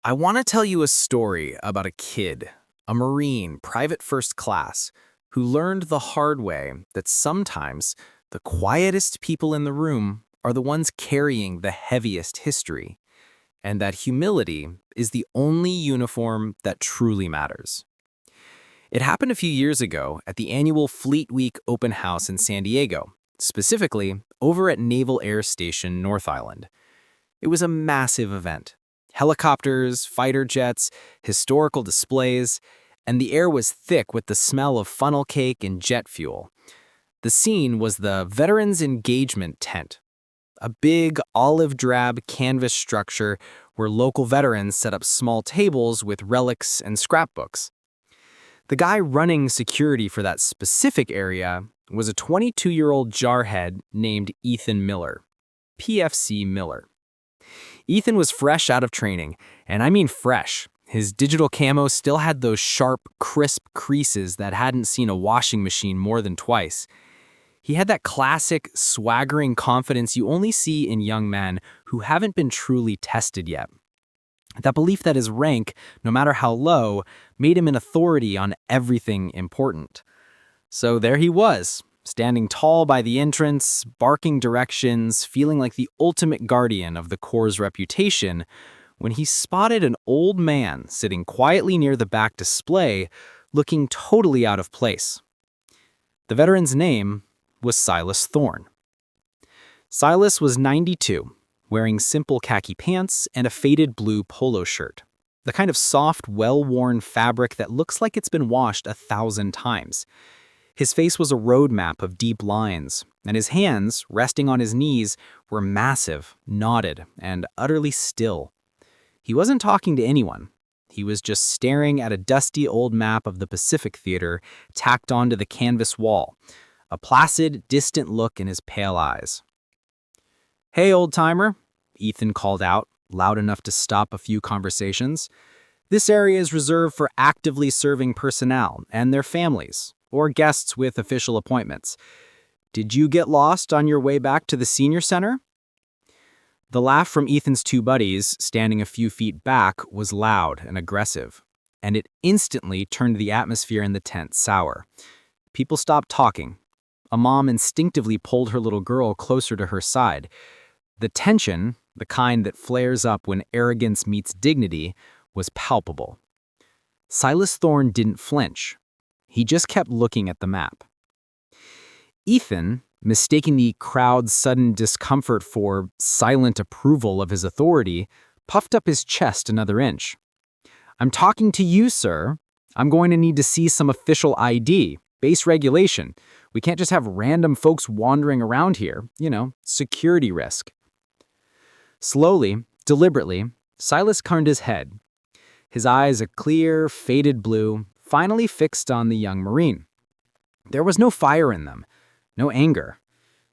I want to tell you a story about a kid, a Marine, private first class, who learned the hard way that sometimes the quietest people in the room are the ones carrying the heaviest history, and that humility is the only uniform that truly matters. It happened a few years ago at the annual Fleet Week open house in San Diego, specifically over at Naval Air Station North Island. It was a massive event. Helicopters, fighter jets, historical displays, and the air was thick with the smell of funnel cake and jet fuel. The scene was the Veterans Engagement Tent, a big olive-drab canvas structure where local veterans set up small tables with relics and scrapbooks. The guy running security for that specific area was a 22-year-old jarhead named Ethan Miller, PFC Miller. Ethan was fresh out of training, and I mean fresh. His digital camo still had those sharp, crisp creases that hadn't seen a washing machine more than twice. He had that classic, swaggering confidence you only see in young men who haven't been truly tested yet. That belief that his rank, no matter how low, made him an authority on everything important. So there he was, standing tall by the entrance, barking directions, feeling like the ultimate guardian of the Corps' reputation, when he spotted an old man sitting quietly near the back display, looking totally out of place. The veteran's name was Silas Thorne. Silas was 92, wearing simple khaki pants and a faded blue polo shirt, the kind of soft, well-worn fabric that looks like it's been washed 1,000 times. His face was a road map of deep lines, and his hands, resting on his knees, were massive, knotted, and utterly still. He wasn't talking to anyone. He was just staring at a dusty old map of the Pacific Theater tacked onto the canvas wall, a placid, distant look in his pale eyes. "Hey, old-timer," Ethan called out, loud enough to stop a few conversations. "This area is reserved for actively serving personnel and their families, or guests with official appointments. Did you get lost on your way back to the senior center?" The laugh from Ethan's two buddies, standing a few feet back, was loud and aggressive, and it instantly turned the atmosphere in the tent sour. People stopped talking. A mom instinctively pulled her little girl closer to her side. The tension, the kind that flares up when arrogance meets dignity, was palpable. Silas Thorne didn't flinch. He just kept looking at the map. Ethan, mistaking the crowd's sudden discomfort for silent approval of his authority, puffed up his chest another inch. "I'm talking to you, sir. I'm going to need to see some official ID, base regulation. We can't just have random folks wandering around here. Security risk." Slowly, deliberately, Silas turned his head. His eyes, a clear, faded blue, finally fixed on the young Marine. There was no fire in them, no anger,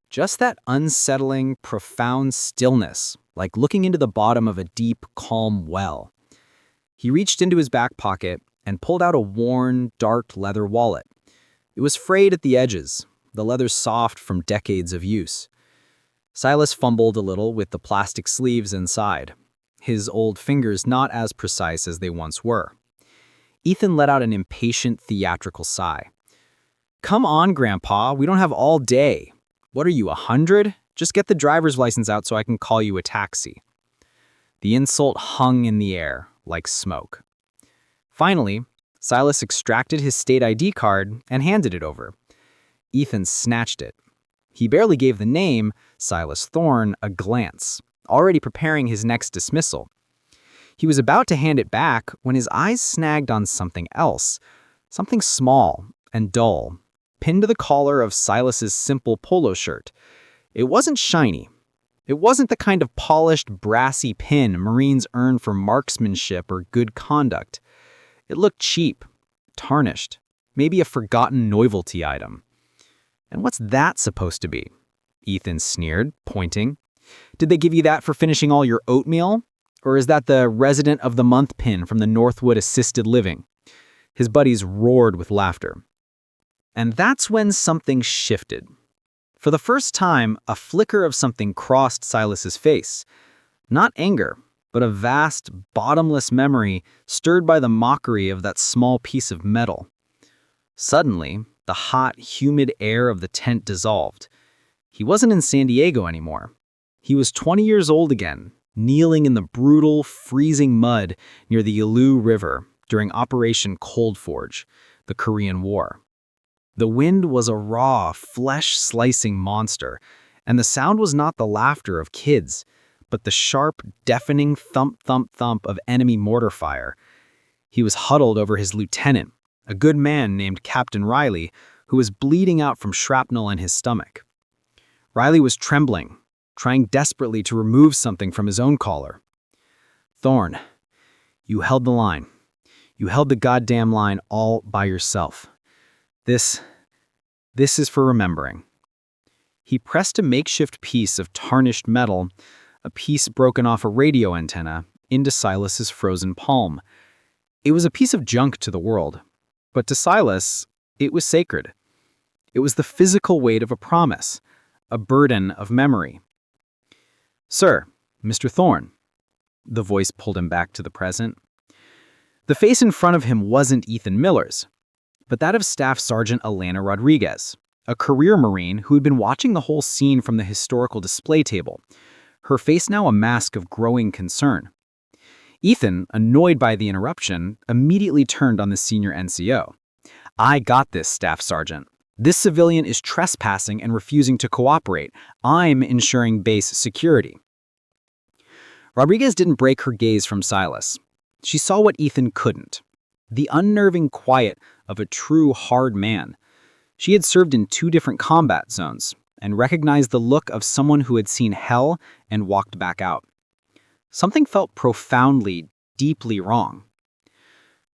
just that unsettling, profound stillness, like looking into the bottom of a deep, calm well. He reached into his back pocket and pulled out a worn, dark leather wallet. It was frayed at the edges, the leather soft from decades of use. Silas fumbled a little with the plastic sleeves inside, his old fingers not as precise as they once were. Ethan let out an impatient, theatrical sigh. "Come on, Grandpa, we don't have all day. What are you, 100? Just get the driver's license out so I can call you a taxi." The insult hung in the air, like smoke. Finally, Silas extracted his state ID card and handed it over. Ethan snatched it. He barely gave the name, Silas Thorne, a glance, already preparing his next dismissal. He was about to hand it back when his eyes snagged on something else, something small and dull, pinned to the collar of Silas's simple polo shirt. It wasn't shiny. It wasn't the kind of polished, brassy pin Marines earn for marksmanship or good conduct. It looked cheap, tarnished, maybe a forgotten novelty item. "And what's that supposed to be?" Ethan sneered, pointing. "Did they give you that for finishing all your oatmeal? Or is that the Resident of the Month pin from the Northwood Assisted Living?" His buddies roared with laughter. And that's when something shifted. For the first time, a flicker of something crossed Silas's face. Not anger, but a vast, bottomless memory stirred by the mockery of that small piece of metal. Suddenly, the hot, humid air of the tent dissolved. He wasn't in San Diego anymore. He was 20 years old again, kneeling in the brutal, freezing mud near the Yalu River during Operation Cold Forge, the Korean War. The wind was a raw, flesh-slicing monster, and the sound was not the laughter of kids, but the sharp, deafening thump-thump-thump of enemy mortar fire. He was huddled over his lieutenant, a good man named Captain Riley, who was bleeding out from shrapnel in his stomach. Riley was trembling, trying desperately to remove something from his own collar. "Thorne, you held the line. You held the goddamn line all by yourself. This is for remembering." He pressed a makeshift piece of tarnished metal, a piece broken off a radio antenna, into Silas's frozen palm. It was a piece of junk to the world, but to Silas, it was sacred. It was the physical weight of a promise, a burden of memory. "Sir, Mr. Thorne." The voice pulled him back to the present. The face in front of him wasn't Ethan Miller's, but that of Staff Sergeant Alana Rodriguez, a career Marine who had been watching the whole scene from the historical display table, her face now a mask of growing concern. Ethan, annoyed by the interruption, immediately turned on the senior NCO. "I got this, Staff Sergeant. This civilian is trespassing and refusing to cooperate. I'm ensuring base security." Rodriguez didn't break her gaze from Silas. She saw what Ethan couldn't: the unnerving quiet of a true hard man. She had served in 2 different combat zones and recognized the look of someone who had seen hell and walked back out. Something felt profoundly, deeply wrong.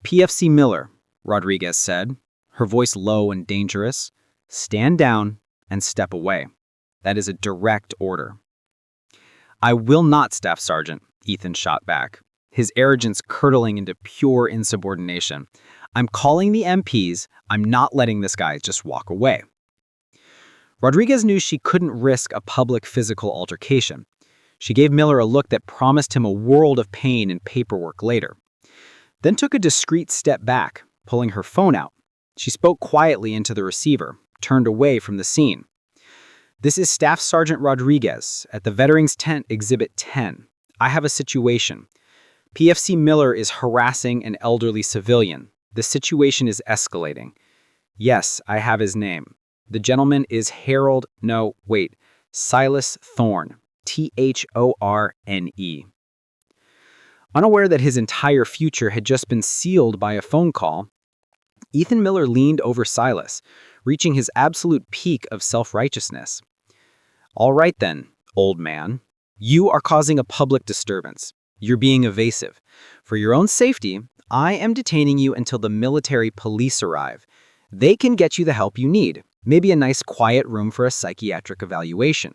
"PFC Miller," Rodriguez said, her voice low and dangerous, "stand down and step away. That is a direct order." "I will not, Staff Sergeant," Ethan shot back, his arrogance curdling into pure insubordination. "I'm calling the MPs. I'm not letting this guy just walk away." Rodriguez knew she couldn't risk a public physical altercation. She gave Miller a look that promised him a world of pain and paperwork later. Then took a discreet step back, pulling her phone out. She spoke quietly into the receiver, turned away from the scene. "This is Staff Sergeant Rodriguez at the Veterans Tent Exhibit 10. I have a situation. PFC Miller is harassing an elderly civilian. The situation is escalating. Yes, I have his name. The gentleman is Silas Thorne. Thorne. Unaware that his entire future had just been sealed by a phone call, Ethan Miller leaned over Silas, reaching his absolute peak of self-righteousness. "All right then, old man. You are causing a public disturbance. You're being evasive. For your own safety, I am detaining you until the military police arrive. They can get you the help you need, maybe a nice quiet room for a psychiatric evaluation."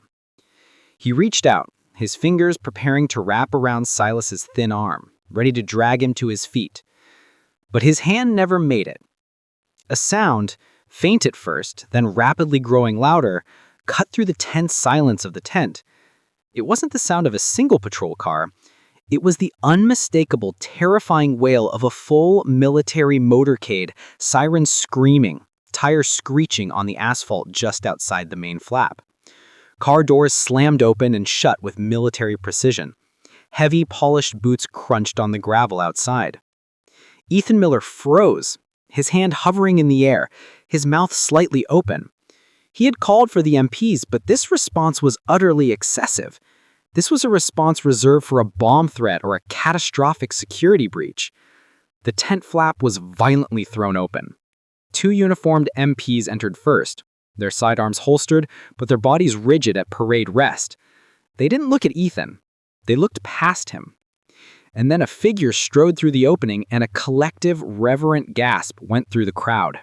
He reached out, his fingers preparing to wrap around Silas's thin arm, ready to drag him to his feet. But his hand never made it. A sound, faint at first, then rapidly growing louder, cut through the tense silence of the tent. It wasn't the sound of a single patrol car. It was the unmistakable, terrifying wail of a full military motorcade, sirens screaming, tires screeching on the asphalt just outside the main flap. Car doors slammed open and shut with military precision. Heavy, polished boots crunched on the gravel outside. Ethan Miller froze, his hand hovering in the air, his mouth slightly open. He had called for the MPs, but this response was utterly excessive. This was a response reserved for a bomb threat or a catastrophic security breach. The tent flap was violently thrown open. 2 uniformed MPs entered first, their sidearms holstered, but their bodies rigid at parade rest. They didn't look at Ethan. They looked past him. And then a figure strode through the opening and a collective, reverent gasp went through the crowd.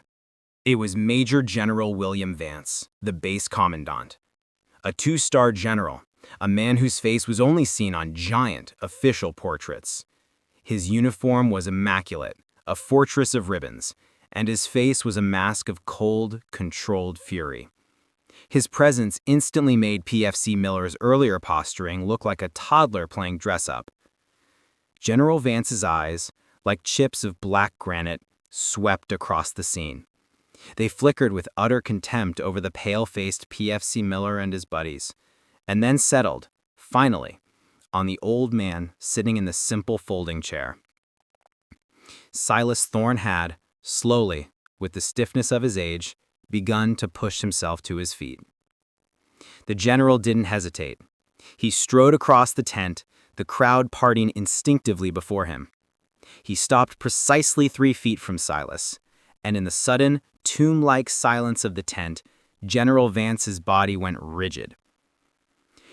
It was Major General William Vance, the base commandant. A 2-star general, a man whose face was only seen on giant official portraits. His uniform was immaculate, a fortress of ribbons, and his face was a mask of cold, controlled fury. His presence instantly made PFC Miller's earlier posturing look like a toddler playing dress-up. General Vance's eyes, like chips of black granite, swept across the scene. They flickered with utter contempt over the pale-faced PFC Miller and his buddies, and then settled, finally, on the old man sitting in the simple folding chair. Silas Thorne had, slowly, with the stiffness of his age, begun to push himself to his feet. The general didn't hesitate. He strode across the tent, the crowd parting instinctively before him. He stopped precisely 3 feet from Silas, and in the sudden, tomb-like silence of the tent, General Vance's body went rigid.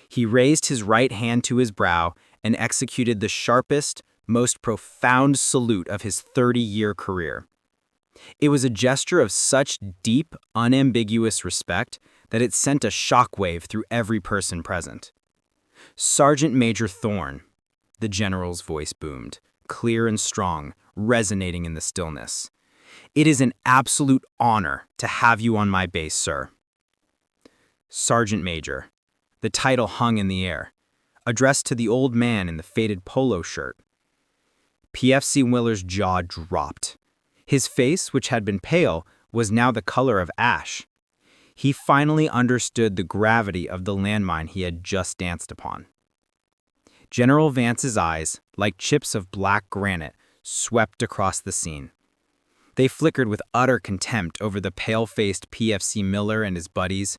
He raised his right hand to his brow and executed the sharpest, most profound salute of his 30-year career. It was a gesture of such deep, unambiguous respect that it sent a shockwave through every person present. "Sergeant Major Thorne," the general's voice boomed, clear and strong, resonating in the stillness. "It is an absolute honor to have you on my base, sir." Sergeant Major. The title hung in the air, addressed to the old man in the faded polo shirt. PFC Miller's jaw dropped. His face, which had been pale, was now the color of ash. He finally understood the gravity of the landmine he had just danced upon. General Vance's eyes, like chips of black granite, swept across the scene. They flickered with utter contempt over the pale-faced PFC Miller and his buddies,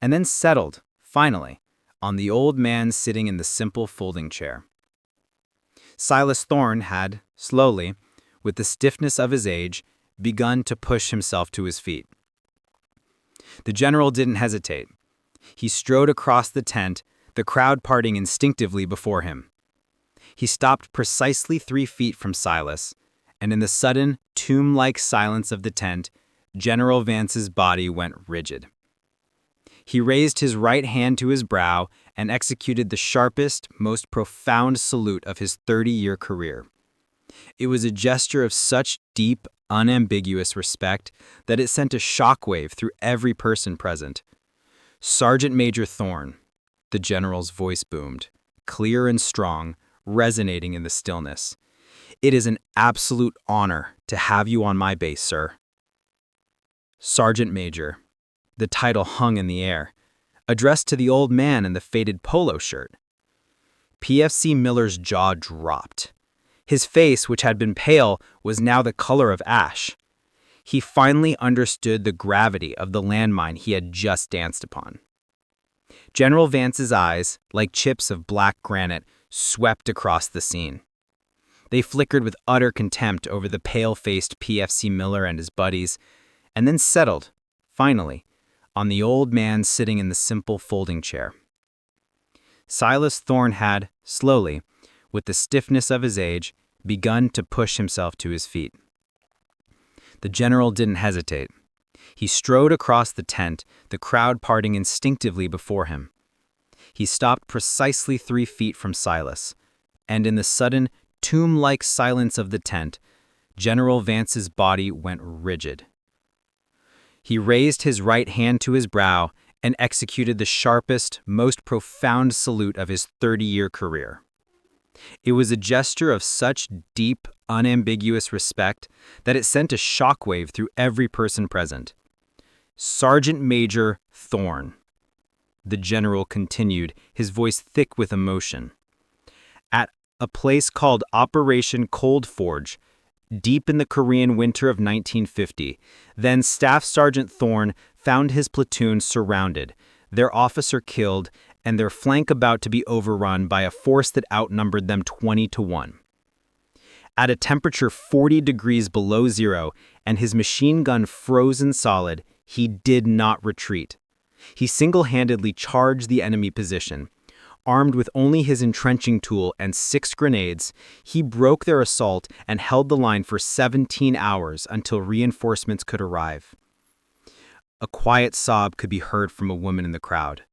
and then settled, finally, on the old man sitting in the simple folding chair. Silas Thorne had, slowly, with the stiffness of his age, begun to push himself to his feet. The general didn't hesitate. He strode across the tent, the crowd parting instinctively before him. He stopped precisely 3 feet from Silas, and in the sudden, tomb-like silence of the tent, General Vance's body went rigid. He raised his right hand to his brow and executed the sharpest, most profound salute of his 30-year career. It was a gesture of such deep, unambiguous respect that it sent a shockwave through every person present. "Sergeant Major Thorne," the general's voice boomed, clear and strong, resonating in the stillness. "It is an absolute honor to have you on my base, sir." Sergeant Major. The title hung in the air, addressed to the old man in the faded polo shirt. PFC Miller's jaw dropped. His face, which had been pale, was now the color of ash. He finally understood the gravity of the landmine he had just danced upon. General Vance's eyes, like chips of black granite, swept across the scene. They flickered with utter contempt over the pale-faced PFC Miller and his buddies, and then settled, finally, on the old man sitting in the simple folding chair. Silas Thorne had, slowly, with the stiffness of his age, begun to push himself to his feet. The general didn't hesitate. He strode across the tent, the crowd parting instinctively before him. He stopped precisely 3 feet from Silas, and in the sudden, tomb-like silence of the tent, General Vance's body went rigid. He raised his right hand to his brow and executed the sharpest, most profound salute of his 30-year career. It was a gesture of such deep, unambiguous respect that it sent a shockwave through every person present. "Sergeant Major Thorne," the general continued, his voice thick with emotion. "At a place called Operation Cold Forge, deep in the Korean winter of 1950, then Staff Sergeant Thorne found his platoon surrounded, their officer killed, and their flank about to be overrun by a force that outnumbered them 20-1. At a temperature 40 degrees below zero and his machine gun frozen solid, he did not retreat. He single-handedly charged the enemy position. Armed with only his entrenching tool and 6 grenades, he broke their assault and held the line for 17 hours until reinforcements could arrive. A quiet sob could be heard from a woman in the crowd.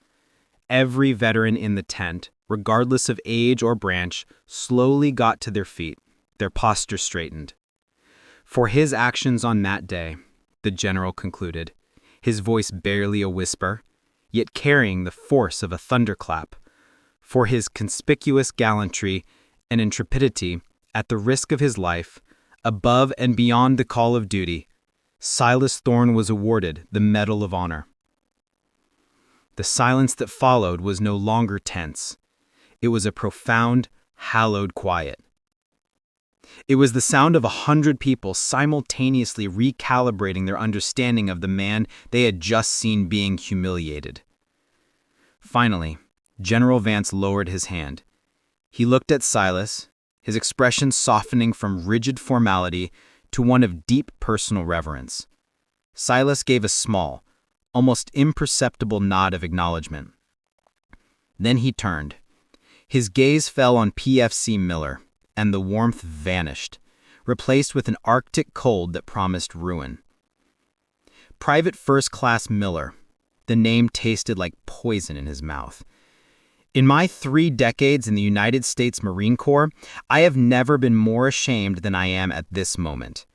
Every veteran in the tent, regardless of age or branch, slowly got to their feet, their posture straightened. For his actions on that day, the general concluded, his voice barely a whisper, yet carrying the force of a thunderclap, for his conspicuous gallantry and intrepidity At the risk of his life, above and beyond the call of duty, Silas Thorne was awarded the Medal of Honor. The silence that followed was no longer tense. It was a profound, hallowed quiet. It was the sound of 100 people simultaneously recalibrating their understanding of the man they had just seen being humiliated. Finally, General Vance lowered his hand. He looked at Silas, his expression softening from rigid formality to one of deep personal reverence. Silas gave a small, almost imperceptible nod of acknowledgement. Then he turned. His gaze fell on PFC Miller, and the warmth vanished, replaced with an arctic cold that promised ruin. Private First Class Miller. The name tasted like poison in his mouth. In my 3 decades in the United States Marine Corps, I have never been more ashamed than I am at this moment.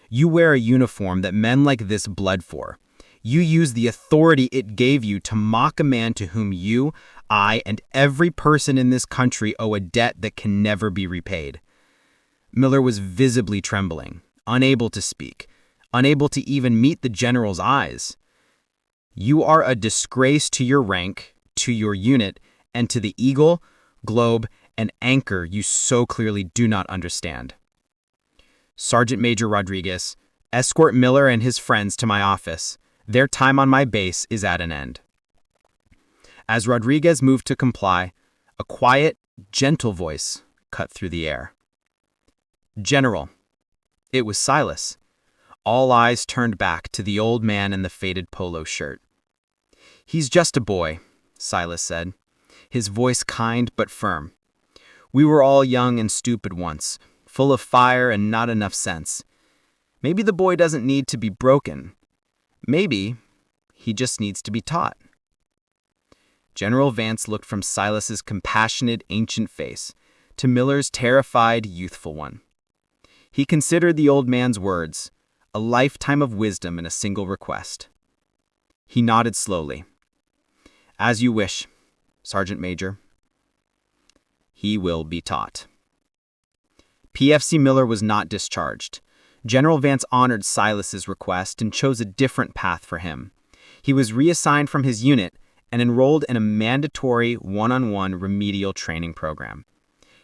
You wear a uniform that men like this bled for. You use the authority it gave you to mock a man to whom you, I, and every person in this country owe a debt that can never be repaid. Miller was visibly trembling, unable to speak, unable to even meet the general's eyes. You are a disgrace to your rank, to your unit, and to the eagle, globe, and anchor you so clearly do not understand. Sergeant Major Rodriguez, escort Miller and his friends to my office. Their time on my base is at an end. As Rodriguez moved to comply, a quiet, gentle voice cut through the air. General. It was Silas. All eyes turned back to the old man in the faded polo shirt. He's just a boy, Silas said, his voice kind but firm. We were all young and stupid once, full of fire and not enough sense. Maybe the boy doesn't need to be broken. Maybe he just needs to be taught. General Vance looked from Silas's compassionate, ancient face to Miller's terrified, youthful one. He considered the old man's words, a lifetime of wisdom in a single request. He nodded slowly. As you wish, Sergeant Major. He will be taught. PFC Miller was not discharged. General Vance honored Silas's request and chose a different path for him. He was reassigned from his unit and enrolled in a mandatory one-on-one remedial training program.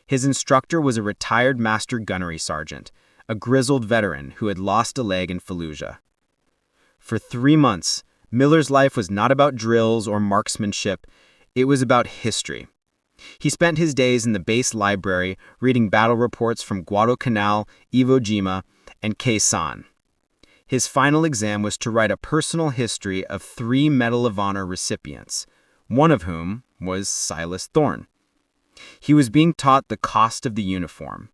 His instructor was a retired master gunnery sergeant, a grizzled veteran who had lost a leg in Fallujah. For 3 months, Miller's life was not about drills or marksmanship. It was about history. He spent his days in the base library reading battle reports from Guadalcanal, Iwo Jima, and Quezon. His final exam was to write a personal history of 3 Medal of Honor recipients, one of whom was Silas Thorne. He was being taught the cost of the uniform.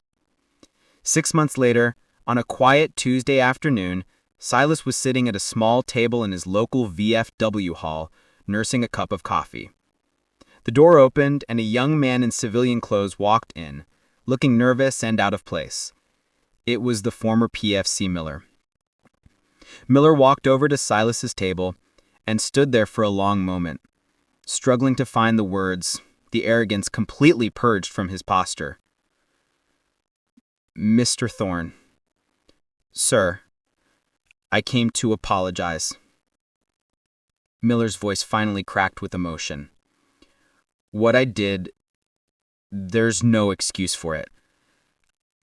6 months later, on a quiet Tuesday afternoon, Silas was sitting at a small table in his local VFW hall, nursing a cup of coffee. The door opened and a young man in civilian clothes walked in, looking nervous and out of place. It was the former PFC Miller. Miller walked over to Silas's table and stood there for a long moment, struggling to find the words, the arrogance completely purged from his posture. Mr. Thorne. Sir, I came to apologize. Miller's voice finally cracked with emotion. What I did, there's no excuse for it.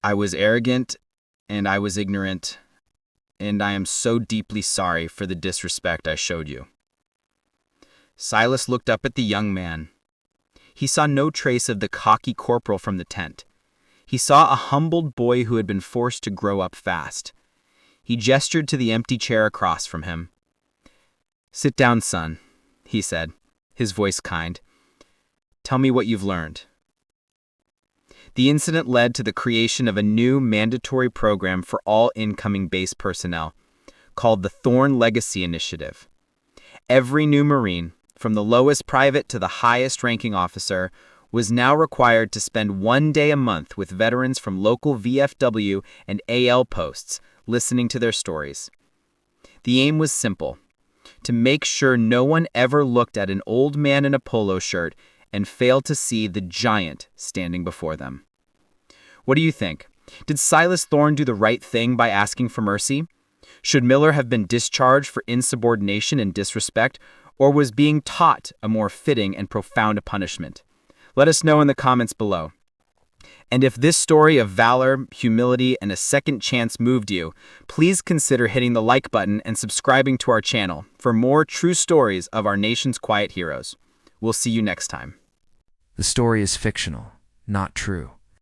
I was arrogant, and I was ignorant, and I am so deeply sorry for the disrespect I showed you. Silas looked up at the young man. He saw no trace of the cocky corporal from the tent. He saw a humbled boy who had been forced to grow up fast. He gestured to the empty chair across from him. Sit down, son, he said, his voice kind. Tell me what you've learned. The incident led to the creation of a new mandatory program for all incoming base personnel, called the Thorne Legacy Initiative. Every new Marine, from the lowest private to the highest ranking officer, was now required to spend 1 day a month with veterans from local VFW and AL posts, listening to their stories. The aim was simple: to make sure no one ever looked at an old man in a polo shirt and failed to see the giant standing before them. What do you think? Did Silas Thorne do the right thing by asking for mercy? Should Miller have been discharged for insubordination and disrespect, or was being taught a more fitting and profound punishment? Let us know in the comments below. And if this story of valor, humility, and a second chance moved you, please consider hitting the like button and subscribing to our channel for more true stories of our nation's quiet heroes. We'll see you next time. The story is fictional, not true.